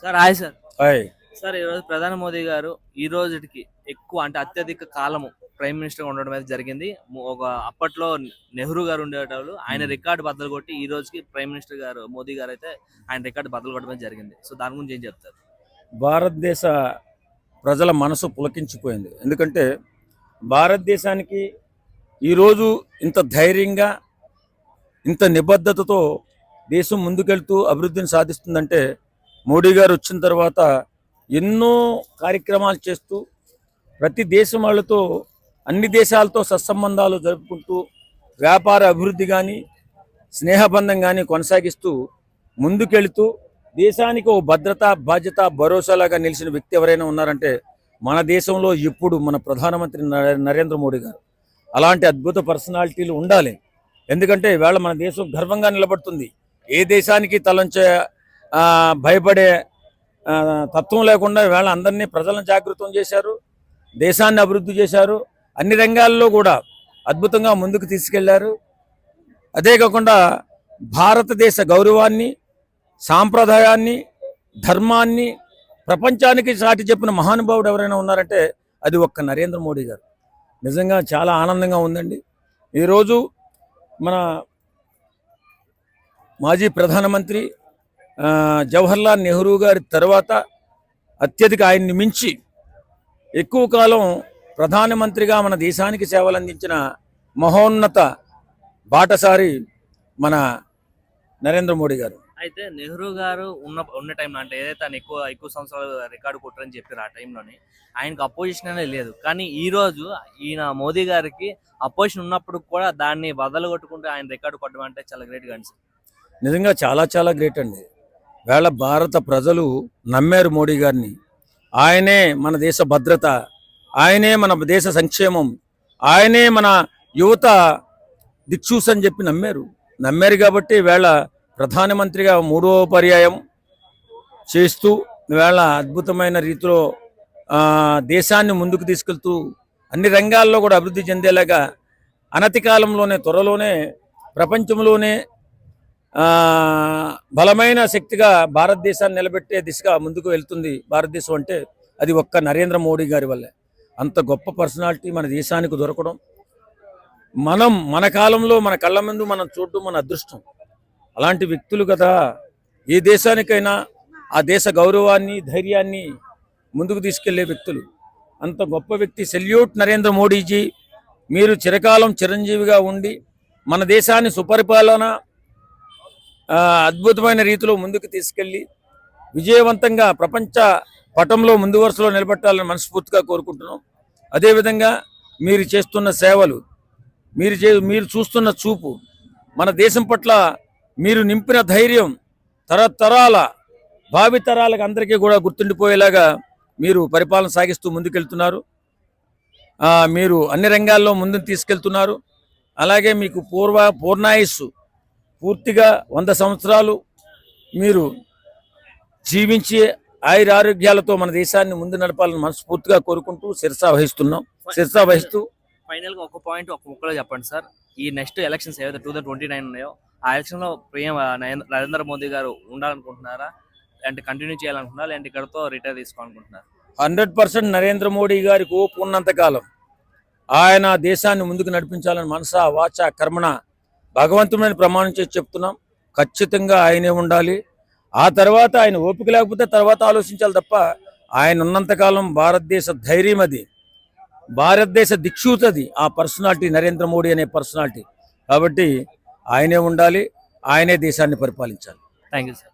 Sir hi sir. Hi. Sir ఈరోజు ప్రధాని మోదీ గారు ఈ రోజుకి ఎక్కువ అంటే అత్యధిక కాలము ప్రైమ్ మినిస్టర్ ఉండడం అయితే జరిగింది. ఒక అప్పట్లో నెహ్రూ గారు ఉండేటప్పుడు ఆయన రికార్డు బద్దలు కొట్టి ఈ రోజుకి ప్రైమ్ మినిస్టర్ గారు మోదీ గారు అయితే ఆయన రికార్డు బద్దలు కొట్టడం జరిగింది. సో దాని గురించి ఏం చెప్తారు? భారతదేశ ప్రజల మనసు పులకించిపోయింది. ఎందుకంటే భారతదేశానికి ఈరోజు ఇంత ధైర్యంగా ఇంత నిబద్ధతతో దేశం ముందుకెళ్తూ అభివృద్ధిని సాధిస్తుందంటే మోడీ గారు వచ్చిన తర్వాత ఎన్నో కార్యక్రమాలు చేస్తూ ప్రతి దేశం వాళ్ళతో అన్ని దేశాలతో సత్సంబంధాలు జరుపుకుంటూ వ్యాపార అభివృద్ధి కానీ స్నేహబంధం కానీ కొనసాగిస్తూ ముందుకెళ్తూ దేశానికి ఓ భద్రత బాధ్యత భరోసాలాగా నిలిచిన వ్యక్తి ఎవరైనా ఉన్నారంటే మన దేశంలో ఇప్పుడు మన ప్రధానమంత్రి నరేంద్ర మోడీ గారు. అలాంటి అద్భుత పర్సనాలిటీలు ఉండాలి. ఎందుకంటే ఇవాళ మన దేశం గర్వంగా నిలబడుతుంది. ఏ దేశానికి తలంచే భయపడే తత్వం లేకుండా ఇవాళ అందరినీ ప్రజలను జాగృతం చేశారు, దేశాన్ని అభివృద్ధి చేశారు, అన్ని రంగాల్లో కూడా అద్భుతంగా ముందుకు తీసుకెళ్లారు. అదే కాకుండా భారతదేశ గౌరవాన్ని, సాంప్రదాయాన్ని, ధర్మాన్ని ప్రపంచానికి చాటి చెప్పిన మహానుభావుడు ఎవరైనా ఉన్నారంటే అది ఒక్క నరేంద్ర మోడీ గారు. నిజంగా చాలా ఆనందంగా ఉందండి. ఈరోజు మన మాజీ ప్రధానమంత్రి జవహర్లాల్ నెహ్రూ గారి తర్వాత అత్యధిక ఆయన్ని మించి ఎక్కువ కాలం ప్రధానమంత్రిగా మన దేశానికి సేవలు అందించిన మహోన్నత బాటసారి మన నరేంద్ర మోడీ గారు. అయితే నెహ్రూ గారు ఉన్న టైంలో అంటే ఏదైతే ఆయన ఎక్కువ సంవత్సరాలు రికార్డు కొట్టారని చెప్పారు ఆ టైంలోనే ఆయనకు అపోజిషన్ అనేది లేదు. కానీ ఈ రోజు ఈయన మోదీ గారికి అపోజిషన్ ఉన్నప్పుడు కూడా దాన్ని బదలు కొట్టుకుంటూ ఆయన రికార్డు కొట్టడం అంటే చాలా గ్రేట్గా అనిపిస్తుంది. నిజంగా చాలా చాలా గ్రేట్ అండి. వేళ భారత ప్రజలు నమ్మారు మోడీ గారిని. ఆయనే మన దేశ భద్రత, ఆయనే మన దేశ సంక్షేమం, ఆయనే మన యువత దిక్సూస్ అని చెప్పి నమ్మారు కాబట్టి వేళ ప్రధానమంత్రిగా 3వ పర్యాయం చేస్తూ వేళ అద్భుతమైన రీతిలో దేశాన్ని ముందుకు తీసుకెళ్తూ అన్ని రంగాల్లో కూడా అభివృద్ధి చెందేలాగా అనతి కాలంలోనే త్వరలోనే ప్రపంచంలోనే బలమైన శక్తిగా భారతదేశాన్ని నిలబెట్టే దిశగా ముందుకు వెళ్తుంది భారతదేశం. అంటే అది ఒక్క నరేంద్ర మోడీ గారి వల్లే. అంత గొప్ప పర్సనాలిటీ మన దేశానికి దొరకడం మన కాలంలో మన కళ్ళ ముందు మనం చూడడం మన అదృష్టం. అలాంటి వ్యక్తులు కదా ఏ దేశానికైనా ఆ దేశ గౌరవాన్ని ధైర్యాన్ని ముందుకు తీసుకెళ్లే వ్యక్తులు. అంత గొప్ప వ్యక్తి. సెల్యూట్ నరేంద్ర మోడీజీ. మీరు చిరకాలం చిరంజీవిగా ఉండి మన దేశాన్ని సుపరిపాలన అద్భుతమైన రీతిలో ముందుకు తీసుకెళ్ళి విజయవంతంగా ప్రపంచ పటంలో ముందు వరుసలో నిలబెట్టాలని మనస్ఫూర్తిగా కోరుకుంటున్నాం. అదేవిధంగా మీరు చేస్తున్న సేవలు, మీరు చూస్తున్న చూపు, మన దేశం పట్ల మీరు నింపిన ధైర్యం తరతరాల భావితరాలకు అందరికీ కూడా గుర్తుండిపోయేలాగా మీరు పరిపాలన సాగిస్తూ ముందుకెళ్తున్నారు. మీరు అన్ని రంగాల్లో ముందుకు తీసుకెళ్తున్నారు. అలాగే మీకు పూర్ణాయుస్సు పూర్తిగా 100 సంవత్సరాలు మీరు జీవించి ఆయురారోగ్యాలతో మన దేశాన్ని ముందు నడపాలని మనస్ఫూర్తిగా కోరుకుంటూ శిరసా వహిస్తూ ఫైనల్ గా ఒక పాయింట్ ఒక ముక్కలో చెప్పండి సార్. ఈ నెక్స్ట్ ఎలక్షన్స్ ఏవైతే 2029 ఉన్నాయో ఆ ఎలక్షన్ లో నరేంద్ర మోదీ గారు ఉండాలనుకుంటున్నారా, అంటే కంటిన్యూ చేయాలనుకుంటున్నారా, లేదంటే ఇక్కడతో రిటైర్ తీసుకోవాలనుకుంటున్నారు? 100% నరేంద్ర మోడీ గారికి ఓపు ఉన్నంత కాలం ఆయన దేశాన్ని ముందుకు నడిపించాలని మనసా వాచ కర్మణ భగవంతుడిని ప్రమాణం చేసి చెప్తున్నాం. ఖచ్చితంగా ఆయనే ఉండాలి. ఆ తర్వాత ఆయన ఓపిక లేకపోతే తర్వాత ఆలోచించాలి తప్ప ఆయన ఉన్నంతకాలం భారతదేశ ధైర్యం అది, భారతదేశ దిక్షూతది ఆ పర్సనాలిటీ నరేంద్ర మోడీ అనే పర్సనాలిటీ. కాబట్టి ఆయనే ఉండాలి, ఆయనే దేశాన్ని పరిపాలించాలి. Thank you sir.